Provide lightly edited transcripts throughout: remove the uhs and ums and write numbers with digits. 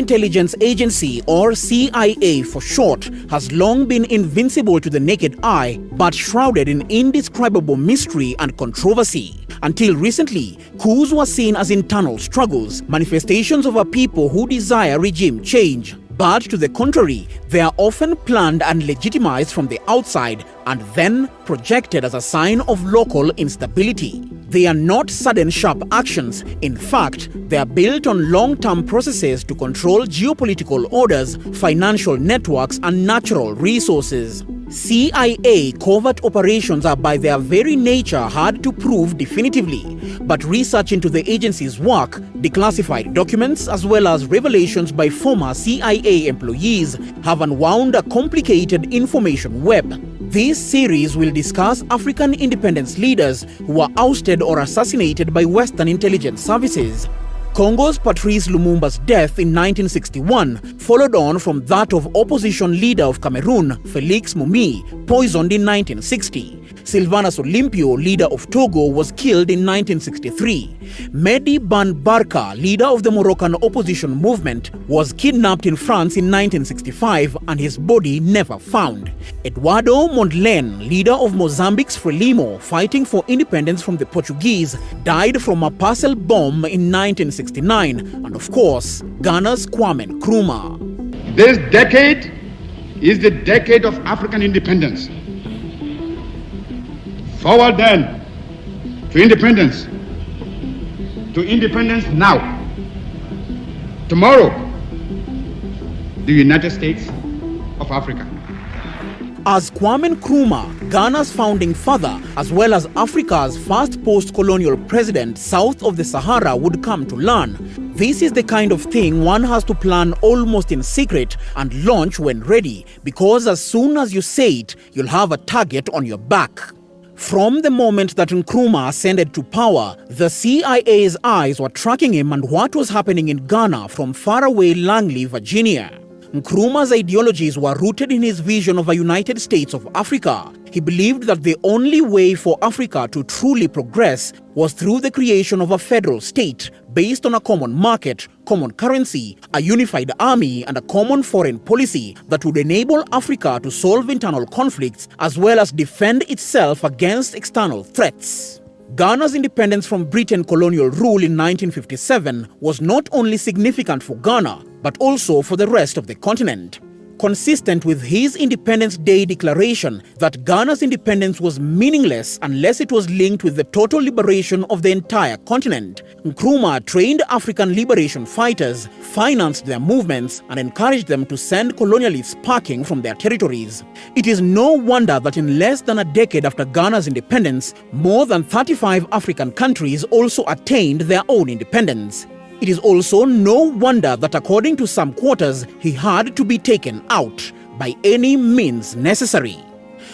Intelligence Agency, or CIA for short, has long been invincible to the naked eye, but shrouded in indescribable mystery and controversy. Until recently, coups were seen as internal struggles, manifestations of a people who desire regime change. But to the contrary, they are often planned and legitimized from the outside and then projected as a sign of local instability. They are not sudden sharp actions. In fact, they are built on long-term processes to control geopolitical orders, financial networks, and natural resources. CIA covert operations are by their very nature hard to prove definitively, but research into the agency's work, declassified documents, as well as revelations by former CIA employees have unwound a complicated information web. This series will discuss African independence leaders who were ousted or assassinated by Western intelligence services. Congo's Patrice Lumumba's death in 1961 followed on from that of opposition leader of Cameroon, Félix Moumi, poisoned in 1960. Sylvanus Olympio, leader of Togo, was killed in 1963. Mehdi Ben Barka, leader of the Moroccan opposition movement, was kidnapped in France in 1965 and his body never found. Eduardo Mondlane, leader of Mozambique's Frelimo, fighting for independence from the Portuguese, died from a parcel bomb in 1969. And of course, Ghana's Kwame Nkrumah. This decade is the decade of African independence. Forward then to independence now. Tomorrow, the United States of Africa. As Kwame Nkrumah, Ghana's founding father, as well as Africa's first post-colonial president south of the Sahara, would come to learn, this is the kind of thing one has to plan almost in secret and launch when ready, because as soon as you say it, you'll have a target on your back. From the moment that Nkrumah ascended to power, the CIA's eyes were tracking him and what was happening in Ghana from faraway Langley, Virginia. Nkrumah's ideologies were rooted in his vision of a United States of Africa. He believed that the only way for Africa to truly progress was through the creation of a federal state based on a common market, common currency, a unified army, and a common foreign policy that would enable Africa to solve internal conflicts as well as defend itself against external threats. Ghana's independence from Britain colonial rule in 1957 was not only significant for Ghana, but also for the rest of the continent. Consistent with his Independence Day declaration that Ghana's independence was meaningless unless it was linked with the total liberation of the entire continent, Nkrumah trained African liberation fighters, financed their movements, and encouraged them to send colonialists packing from their territories. It is no wonder that in less than a decade after Ghana's independence, more than 35 African countries also attained their own independence. It is also no wonder that according to some quarters, he had to be taken out by any means necessary.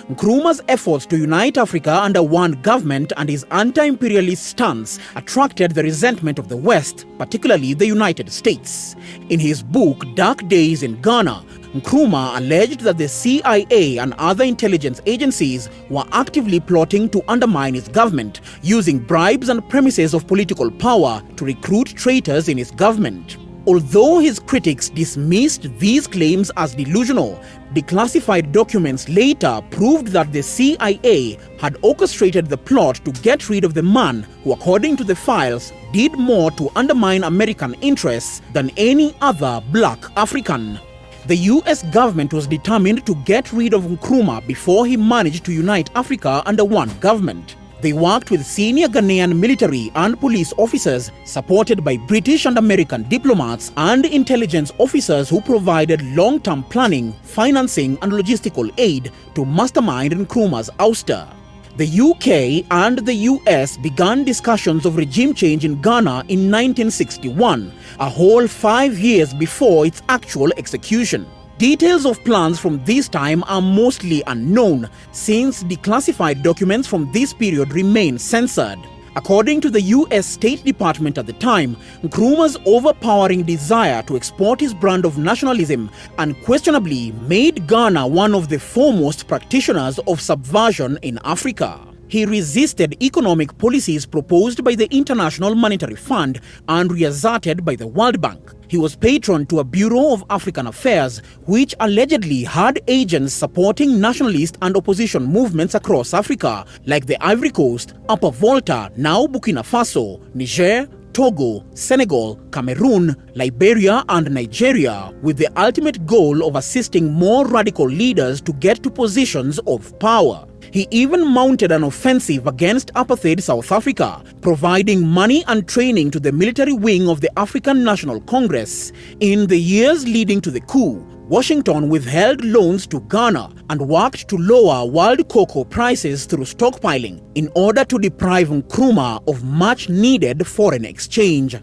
Nkrumah's efforts to unite Africa under one government and his anti-imperialist stance attracted the resentment of the West, particularly the United States. In his book Dark Days in Ghana, Nkrumah alleged that the CIA and other intelligence agencies were actively plotting to undermine his government, using bribes and premises of political power to recruit traitors in his government. Although his critics dismissed these claims as delusional, declassified documents later proved that the CIA had orchestrated the plot to get rid of the man who, according to the files, did more to undermine American interests than any other black African. The US government was determined to get rid of Nkrumah before he managed to unite Africa under one government. They worked with senior Ghanaian military and police officers, supported by British and American diplomats and intelligence officers who provided long-term planning, financing, and logistical aid to mastermind Nkrumah's ouster. The UK and the US began discussions of regime change in Ghana in 1961, a whole 5 years before its actual execution. Details of plans from this time are mostly unknown, since declassified documents from this period remain censored. According to the US State Department at the time, Nkrumah's overpowering desire to export his brand of nationalism unquestionably made Ghana one of the foremost practitioners of subversion in Africa. He resisted economic policies proposed by the International Monetary Fund and reasserted by the World Bank. He was patron to a Bureau of African Affairs, which allegedly had agents supporting nationalist and opposition movements across Africa, like the Ivory Coast, Upper Volta, now Burkina Faso, Niger, Togo, Senegal, Cameroon, Liberia, and Nigeria, with the ultimate goal of assisting more radical leaders to get to positions of power. He even mounted an offensive against apartheid South Africa, providing money and training to the military wing of the African National Congress. In the years leading to the coup, Washington withheld loans to Ghana and worked to lower world cocoa prices through stockpiling in order to deprive Nkrumah of much-needed foreign exchange.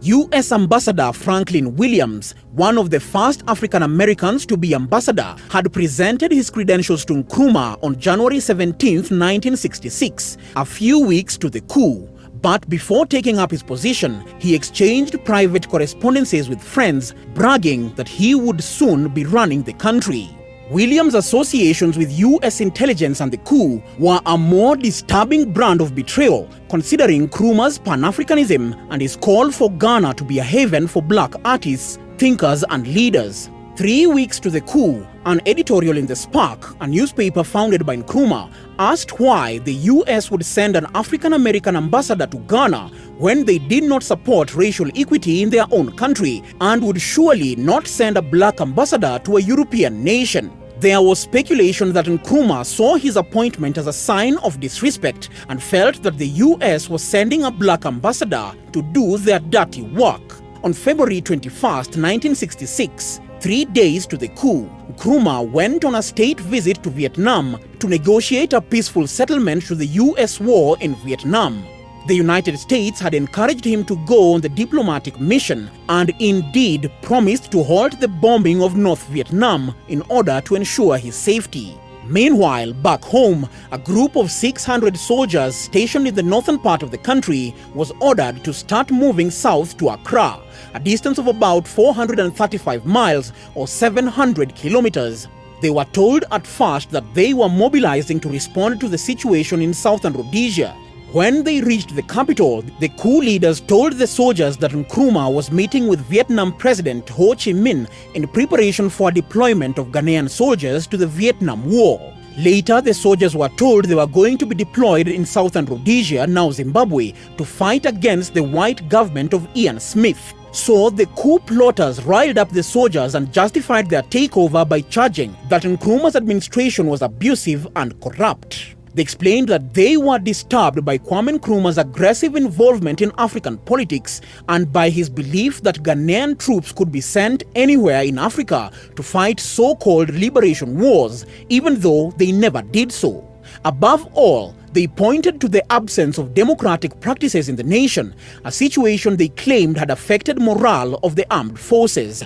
U.S. Ambassador Franklin Williams, one of the first African Americans to be ambassador, had presented his credentials to Nkrumah on January 17, 1966, a few weeks to the coup. But before taking up his position, he exchanged private correspondences with friends, bragging that he would soon be running the country. Williams' associations with U.S. intelligence and the coup were a more disturbing brand of betrayal, considering Nkrumah's Pan-Africanism and his call for Ghana to be a haven for black artists, thinkers, and leaders. 3 weeks to the coup, an editorial in The Spark, a newspaper founded by Nkrumah, asked why the US would send an African-American ambassador to Ghana when they did not support racial equity in their own country and would surely not send a black ambassador to a European nation. There was speculation that Nkrumah saw his appointment as a sign of disrespect and felt that the US was sending a black ambassador to do their dirty work. On February 21, 1966, 3 days to the coup, Nkrumah went on a state visit to Vietnam to negotiate a peaceful settlement to the US war in Vietnam. The United States had encouraged him to go on the diplomatic mission and indeed promised to halt the bombing of North Vietnam in order to ensure his safety. Meanwhile, back home, a group of 600 soldiers stationed in the northern part of the country was ordered to start moving south to Accra, a distance of about 435 miles or 700 kilometers. They were told at first that they were mobilizing to respond to the situation in southern Rhodesia. When they reached the capital, the coup leaders told the soldiers that Nkrumah was meeting with Vietnam President Ho Chi Minh in preparation for deployment of Ghanaian soldiers to the Vietnam War. Later, the soldiers were told they were going to be deployed in southern Rhodesia, now Zimbabwe, to fight against the white government of Ian Smith. So the coup plotters riled up the soldiers and justified their takeover by charging that Nkrumah's administration was abusive and corrupt. They explained that they were disturbed by Kwame Nkrumah's aggressive involvement in African politics and by his belief that Ghanaian troops could be sent anywhere in Africa to fight so-called liberation wars, even though they never did so. Above all, they pointed to the absence of democratic practices in the nation, a situation they claimed had affected morale of the armed forces.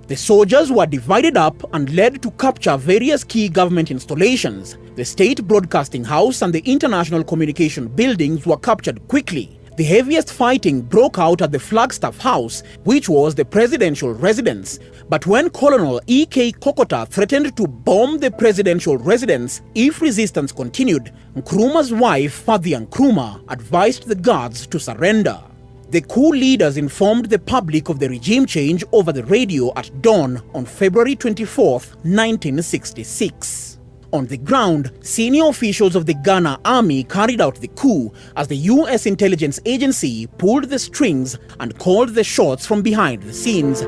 The soldiers were divided up and led to capture various key government installations. The State Broadcasting House and the International Communication buildings were captured quickly. The heaviest fighting broke out at the Flagstaff House, which was the presidential residence. But when Colonel E.K. Kokota threatened to bomb the presidential residence if resistance continued, Nkrumah's wife, Fathia Nkrumah, advised the guards to surrender. The coup leaders informed the public of the regime change over the radio at dawn on February 24, 1966. On the ground, senior officials of the Ghana army carried out the coup as the US intelligence agency pulled the strings and called the shots from behind the scenes.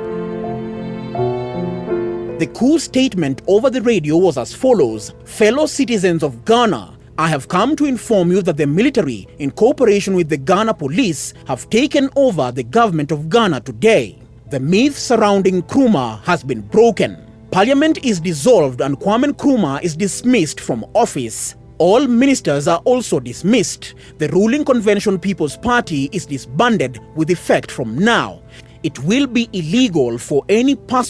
The coup statement over the radio was as follows: "Fellow citizens of Ghana, I have come to inform you that the military, in cooperation with the Ghana police, have taken over the government of Ghana today. The myth surrounding Nkrumah has been broken. Parliament is dissolved and Kwame Nkrumah is dismissed from office. All ministers are also dismissed. The ruling Convention People's Party is disbanded with effect from now. It will be illegal for any person